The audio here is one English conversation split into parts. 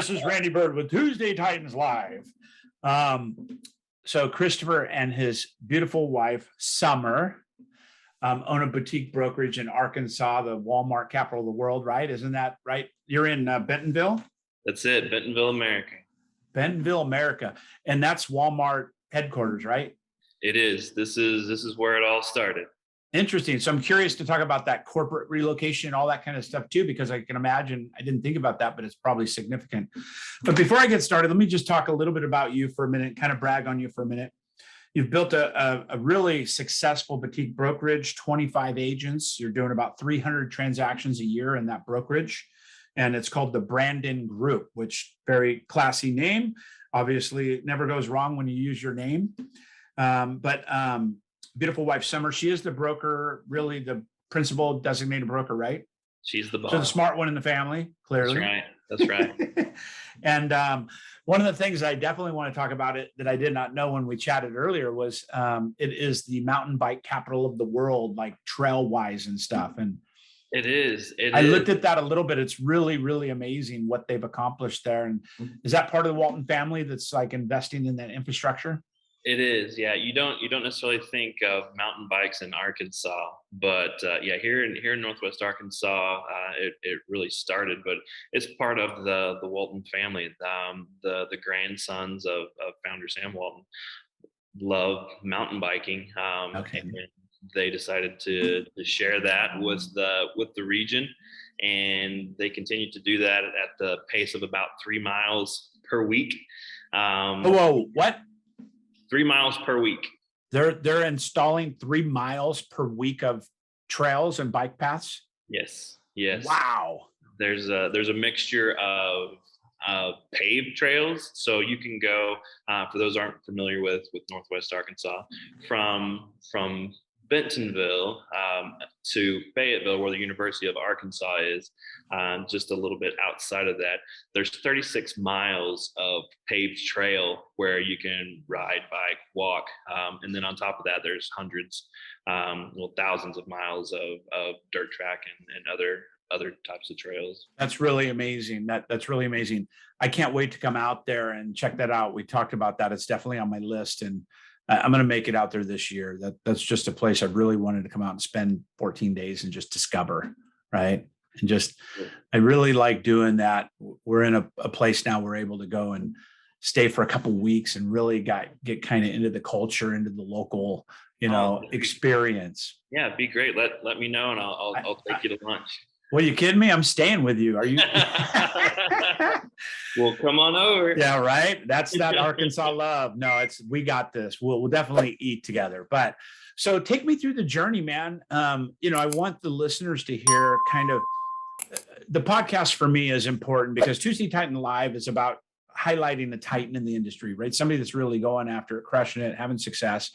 This is Randy Bird with Tuesday Titans Live. So Christopher and his beautiful wife, Summer, own a boutique brokerage in Arkansas, the Walmart capital of the world, right? Isn't that right? You're in Bentonville? That's it, Bentonville, America. Bentonville, America. And that's Walmart headquarters, right? It is. This is where it all started. Interesting. So I'm curious to talk about that corporate relocation, all that kind of stuff too, because I can imagine, I didn't think about that, but it's probably significant. But before I get started, let me just talk a little bit about you for a minute, kind of brag on you for a minute. You've built a really successful boutique brokerage, 25 agents. You're doing about 300 transactions a year in that brokerage. And it's called the Brandon Group, which very classy name. Obviously, it never goes wrong when you use your name. Beautiful wife, Summer, she is the broker, really the principal designated broker, right? She's the boss. So the smart one in the family, clearly. That's right. And one of the things I definitely want to talk about it that I did not know when we chatted earlier was it is the mountain bike capital of the world, like trail wise and stuff. And it is. I looked at that a little bit. It's really, really amazing what they've accomplished there. And is that part of the Walton family that's like investing in that infrastructure? It is, yeah. You don't necessarily think of mountain bikes in Arkansas, but here in Northwest Arkansas, it really started. But it's part of the Walton family. The grandsons of founder Sam Walton love mountain biking, and they decided to share that with the region, and they continue to do that at the pace of about 3 miles per week. Whoa, what? 3 miles per week. They're installing 3 miles per week of trails and bike paths. Yes. Wow. There's a mixture of paved trails, so you can go. For those who aren't familiar with Northwest Arkansas, from Bentonville to Fayetteville, where the University of Arkansas is, just a little bit outside of that, there's 36 miles of paved trail where you can ride, bike, walk, and then on top of that, there's hundreds, thousands of miles of dirt track and other types of trails. That's really amazing. That's really amazing. I can't wait to come out there and check that out. We talked about that. It's definitely on my list, and I'm going to make it out there this year. That's just a place I really wanted to come out and spend 14 days and just discover, right? And just, I really like doing that. We're in a place now we're able to go and stay for a couple of weeks and really get kind of into the culture, into the local, experience. Yeah, it'd be great. Let me know, and I'll take you to lunch. Well, you kidding me? I'm staying with you. Are you? Well, come on over. Yeah, right. That's that Arkansas love. No, we got this. We'll definitely eat together. But so take me through the journey, man. I want the listeners to hear kind of the podcast for me is important because Tuesday Titan Live is about highlighting the Titan in the industry, right? Somebody that's really going after it, crushing it, having success.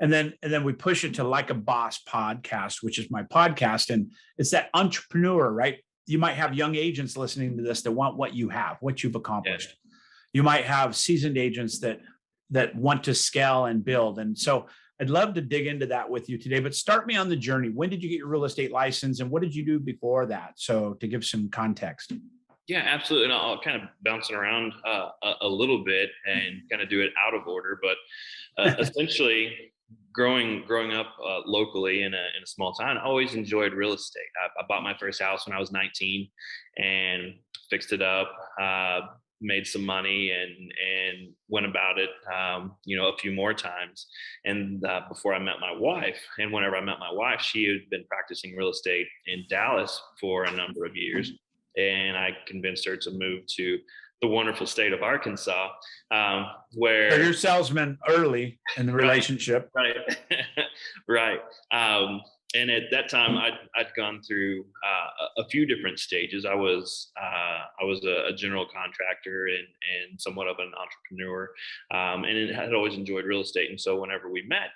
And then we push it to Like a Boss podcast, which is my podcast. And it's that entrepreneur, right? You might have young agents listening to this that want what you have, what you've accomplished. Yeah. You might have seasoned agents that want to scale and build. And so I'd love to dig into that with you today, but start me on the journey. When did you get your real estate license and what did you do before that? So to give some context. Yeah, absolutely. And I'll kind of bounce it around a little bit and kind of do it out of order. But essentially, growing up locally in a small town, I always enjoyed real estate. I bought my first house when I was 19 and fixed it up, made some money and went about it, a few more times. And before I met my wife, and whenever I met my wife, she had been practicing real estate in Dallas for a number of years. And I convinced her to move to the wonderful state of Arkansas, where so you're salesman early in the relationship. Right. Right. And at that time I'd gone through a few different stages. I was a general contractor and somewhat of an entrepreneur, and had always enjoyed real estate. And so whenever we met,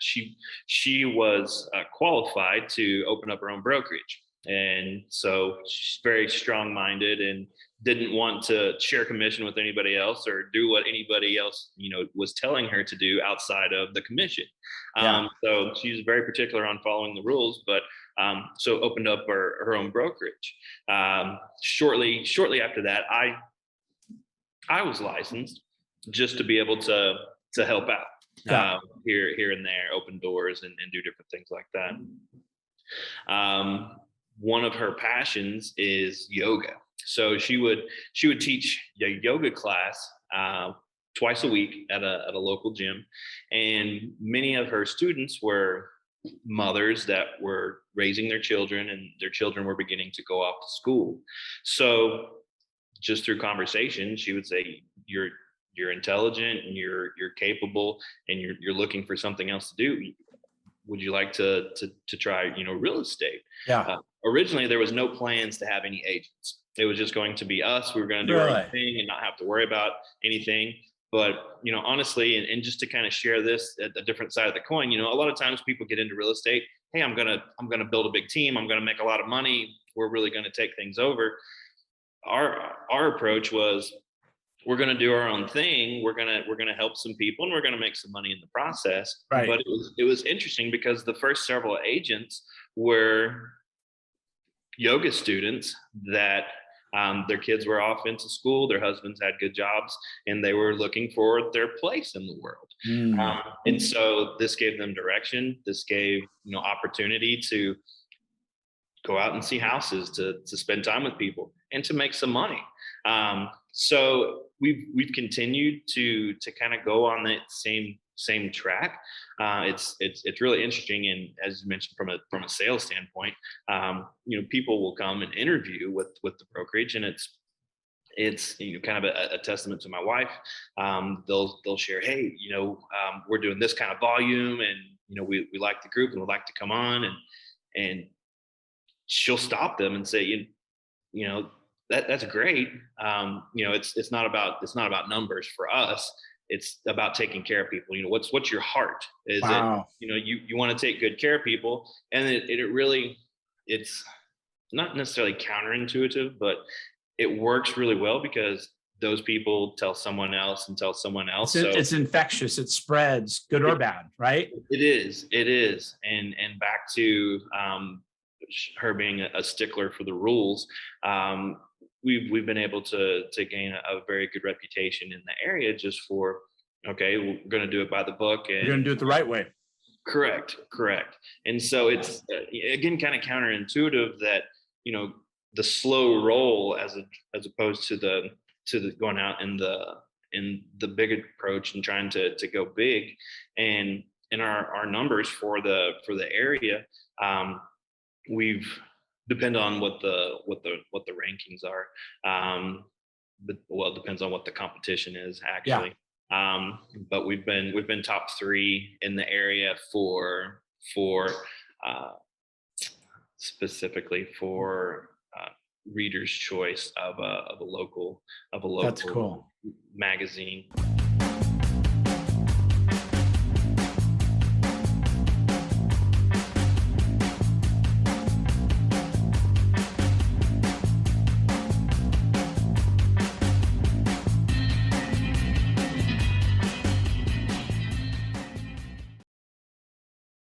she was qualified to open up her own brokerage. And so she's very strong-minded and didn't want to share commission with anybody else or do what anybody else, was telling her to do outside of the commission. Yeah. So she's very particular on following the rules, but so opened up her own brokerage. Shortly after that, I I was licensed just to be able to help out Yeah. here and there, open doors and do different things like that. One of her passions is yoga. So she would teach a yoga class twice a week at a local gym, and many of her students were mothers that were raising their children, and their children were beginning to go off to school. So just through conversation, she would say, you're intelligent and you're capable, and you're looking for something else to do. Would you like to try, real estate? Yeah. Originally, there was no plans to have any agents. It was just going to be us. We were going to do our own Really? thing and not have to worry about anything. But honestly, and just to kind of share this at a different side of the coin, a lot of times people get into real estate. Hey, I'm gonna build a big team. I'm gonna make a lot of money. We're really gonna take things over. Our approach was, we're going to do our own thing. We're going to help some people, and we're going to make some money in the process. Right. But it was interesting because the first several agents were yoga students that their kids were off into school, their husbands had good jobs, and they were looking for their place in the world. Mm. And so this gave them direction. This gave opportunity to go out and see houses, to spend time with people, and to make some money. So we've continued to kind of go on that same track. It's really interesting, and as you mentioned, from a sales standpoint, people will come and interview with the brokerage, and it's kind of a testament to my wife. They'll share, hey, we're doing this kind of volume, and we like the group and would like to come on, and she'll stop them and say, that's great. It's not about numbers for us. It's about taking care of people. What's your heart? Is Wow. it, you want to take good care of people, and it's not necessarily counterintuitive, but it works really well because those people tell someone else and tell someone else. It's infectious. It spreads, good or bad, right? It is. And back to her being a stickler for the rules, we've been able to gain a very good reputation in the area, just for, okay, we're going to do it by the book, and You're going to do it the right way. correct. And so it's again kind of counterintuitive that the slow roll as opposed to the going out in the big approach and trying to go big. And in our numbers for the area, we've depend on what the rankings are. It depends on what the competition is actually. Yeah. But we've been top 3 in the area for specifically for reader's choice of a local That's cool. magazine.